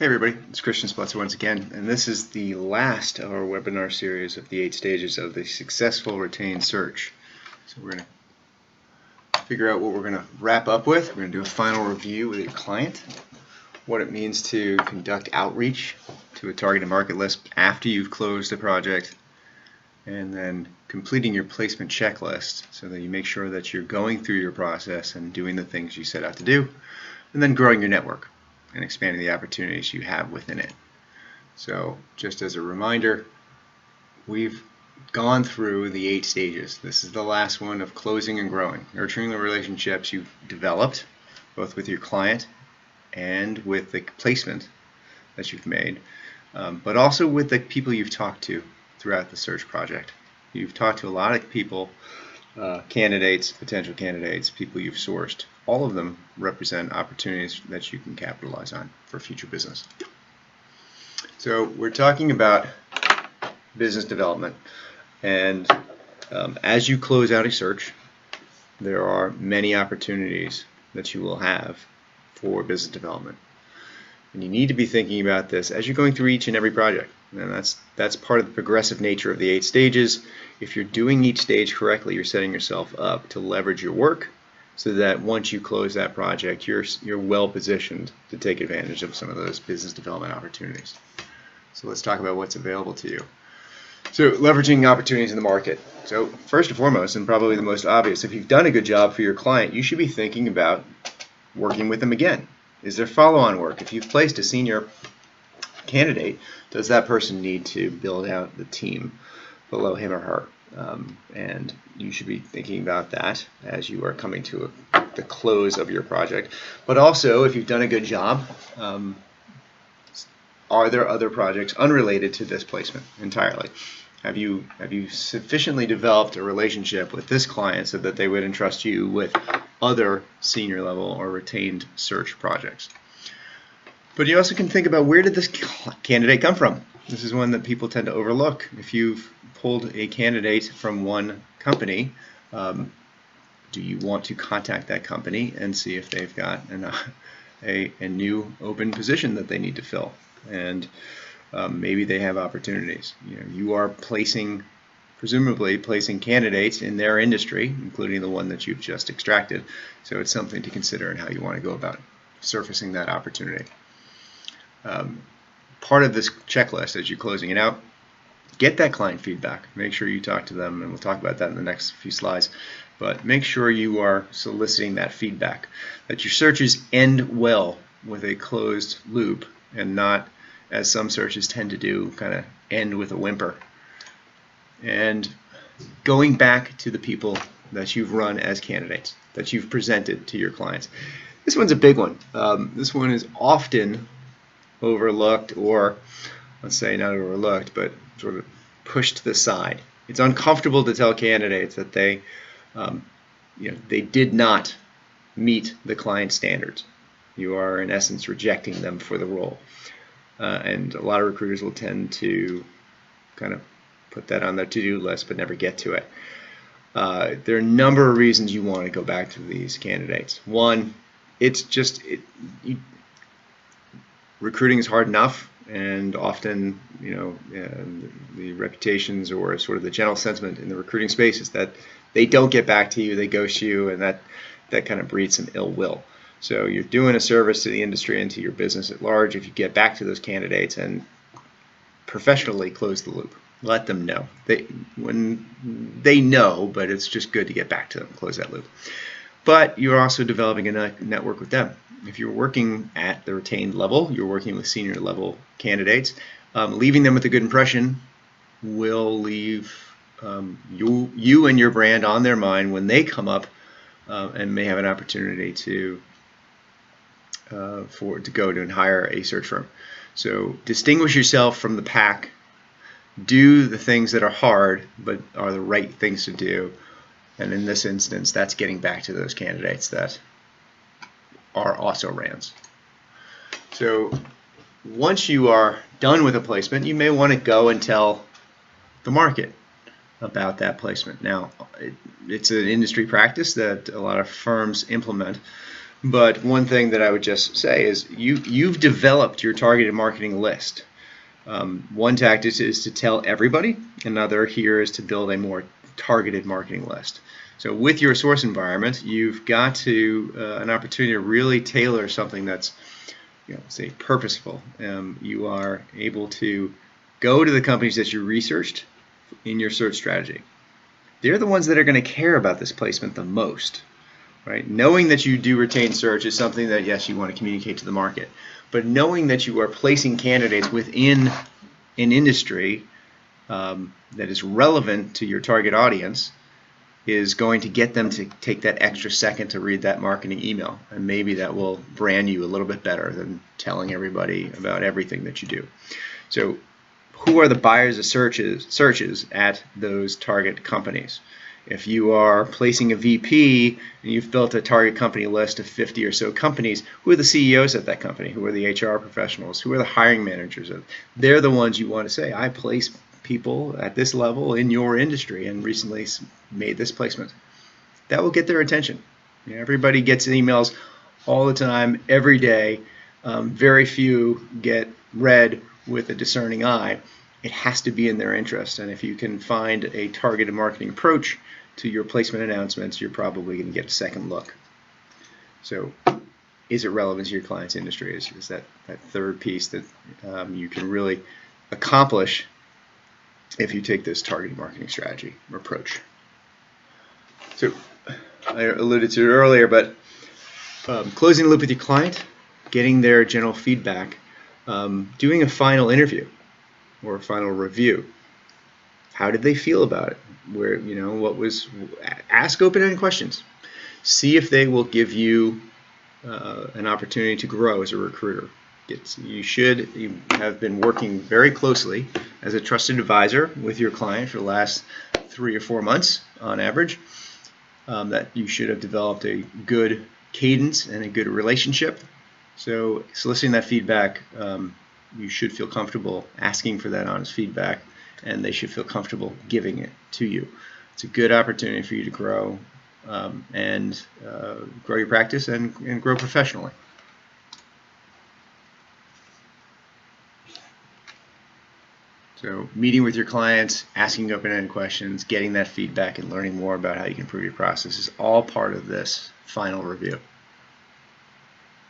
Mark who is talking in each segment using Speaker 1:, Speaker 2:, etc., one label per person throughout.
Speaker 1: Hey everybody, it's Christian Spletzer once again, and this is the last of our webinar series of the 8 stages of the successful retained search. So we're going to figure out what we're going to wrap up with. We're going to do a final review with your client, what it means to conduct outreach to a targeted market list after you've closed a project, and then completing your placement checklist so that you make sure that you're going through your process and doing the things you set out to do, and then growing your network and expanding the opportunities you have within it. So just as a reminder, we've gone through the 8 stages. This is the last one of closing and growing, nurturing the relationships you've developed, both with your client and with the placement that you've made, but also with the people you've talked to throughout the search project. You've talked to a lot of people, candidates, potential candidates, people you've sourced. All of them represent opportunities that you can capitalize on for future business. So we're talking about business development, and as you close out a search, there are many opportunities that you will have for business development. And you need to be thinking about this as you're going through each and every project. And that's part of the progressive nature of the 8 stages. If you're doing each stage correctly, you're setting yourself up to leverage your work so that once you close that project, you're well positioned to take advantage of some of those business development opportunities. So let's talk about what's available to you. So leveraging opportunities in the market. So first and foremost, and probably the most obvious, if you've done a good job for your client, you should be thinking about working with them again. Is there follow-on work? If you've placed a senior candidate, does that person need to build out the team below him or her? And you should be thinking about that as you are coming to the close of your project. But also, if you've done a good job, are there other projects unrelated to this placement entirely? Have you sufficiently developed a relationship with this client so that they would entrust you with other senior level or retained search projects? But you also can think about, where did this candidate come from? This is one that people tend to overlook. If you've pulled a candidate from one company, do you want to contact that company and see if they've got a new open position that they need to fill? And maybe they have opportunities. You are presumably placing candidates in their industry, including the one that you've just extracted. So it's something to consider in how you want to go about surfacing that opportunity. Part of this checklist, as you're closing it out, get that client feedback. Make sure you talk to them, and we'll talk about that in the next few slides. But make sure you are soliciting that feedback, that your searches end well with a closed loop, and not, as some searches tend to do, kind of end with a whimper. And going back to the people that you've run as candidates, that you've presented to your clients. This one's a big one. This one is often overlooked, or let's say not overlooked, but sort of pushed to the side. It's uncomfortable to tell candidates that they did not meet the client standards. You are, in essence, rejecting them for the role. And a lot of recruiters will tend to kind of put that on their to-do list but never get to it. There are a number of reasons you want to go back to these candidates. One, it's just recruiting is hard enough, and often the reputations or sort of the general sentiment in the recruiting space is that they don't get back to you, they ghost you, and that kind of breeds some ill will. So you're doing a service to the industry and to your business at large if you get back to those candidates and professionally close the loop. Let them know. They know, but it's just good to get back to them, close that loop. But you're also developing a network with them. If you're working at the retained level, you're working with senior level candidates, leaving them with a good impression will leave you and your brand on their mind when they come up and may have an opportunity to go to and hire a search firm. So distinguish yourself from the pack. Do the things that are hard but are the right things to do. And in this instance, that's getting back to those candidates that are also RANs. So once you are done with a placement, you may want to go and tell the market about that placement. Now, it's an industry practice that a lot of firms implement, But one thing that I would just say is you've developed your targeted marketing list. One tactic is to tell everybody. Another here is to build a more targeted marketing list. So with your source environment, you've got to an opportunity to really tailor something that's, say, purposeful. You are able to go to the companies that you researched in your search strategy. They're the ones that are going to care about this placement the most. Right? Knowing that you do retain search is something that, yes, you want to communicate to the market. But knowing that you are placing candidates within an industry that is relevant to your target audience is going to get them to take that extra second to read that marketing email. And maybe that will brand you a little bit better than telling everybody about everything that you do. So who are the buyers of searches at those target companies? If you are placing a VP and you've built a target company list of 50 or so companies, who are the CEOs at that company? Who are the HR professionals? Who are the hiring managers? They're the ones you want to say, I place people at this level in your industry and recently made this placement. That will get their attention. Everybody gets emails all the time, every day. Very few get read with a discerning eye. It has to be in their interest, and if you can find a targeted marketing approach to your placement announcements, you're probably going to get a second look. So is it relevant to your client's industry? Is that third piece that you can really accomplish if you take this targeted marketing strategy or approach. So I alluded to it earlier, but closing the loop with your client, getting their general feedback, doing a final interview or a final review. How did they feel about it? Ask open-ended questions. See if they will give you an opportunity to grow as a recruiter. You have been working very closely as a trusted advisor with your client for the last 3 or 4 months on average. That you should have developed a good cadence and a good relationship. So soliciting that feedback, you should feel comfortable asking for that honest feedback, and they should feel comfortable giving it to you. It's a good opportunity for you to grow and grow your practice and grow professionally. So meeting with your clients, asking open-ended questions, getting that feedback, and learning more about how you can improve your process is all part of this final review.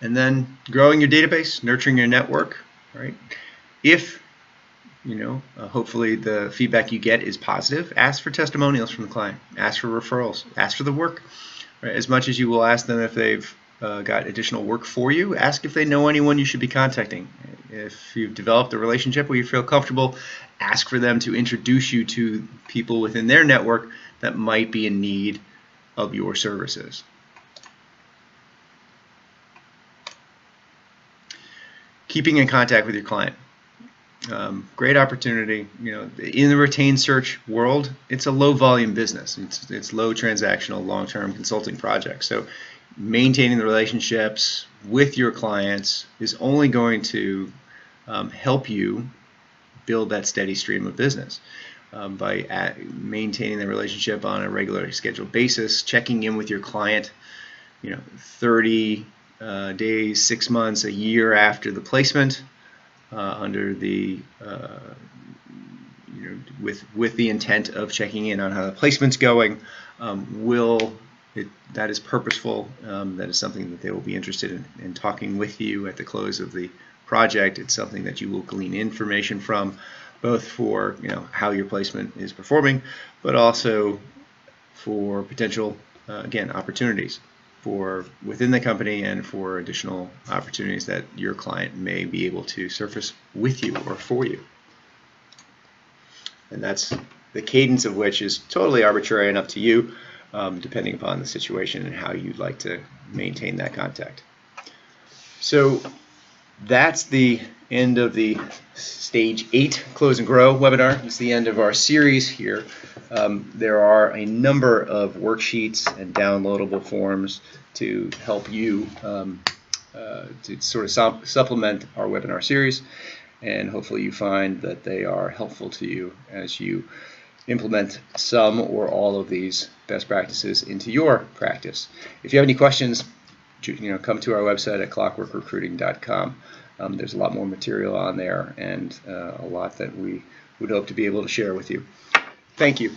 Speaker 1: And then growing your database, nurturing your network, right? If hopefully the feedback you get is positive, ask for testimonials from the client, ask for referrals, ask for the work. Right? As much as you will ask them if they've got additional work for you, ask if they know anyone you should be contacting. If you've developed a relationship where you feel comfortable, ask for them to introduce you to people within their network that might be in need of your services. Keeping in contact with your client. Great opportunity. In the retained search world, it's a low volume business. It's low transactional, long-term consulting projects. So maintaining the relationships with your clients is only going to help you build that steady stream of business by maintaining the relationship on a regularly scheduled basis, checking in with your client 30 days, 6 months, a year after the placement, under the with the intent of checking in on how the placement's going. That is purposeful. That is something that they will be interested in talking with you at the close of the project. It's something that you will glean information from, both for how your placement is performing, but also for potential again opportunities for within the company and for additional opportunities that your client may be able to surface with you or for you. And that's the cadence of which is totally arbitrary and up to you, depending upon the situation and how you'd like to maintain that contact. So that's the end of the Stage 8 Close and Grow webinar. It's the end of our series here. There are a number of worksheets and downloadable forms to help you to sort of supplement our webinar series, and hopefully you find that they are helpful to you as you implement some or all of these best practices into your practice. If you have any questions, come to our website at clockworkrecruiting.com. There's a lot more material on there, and a lot that we would hope to be able to share with you. Thank you.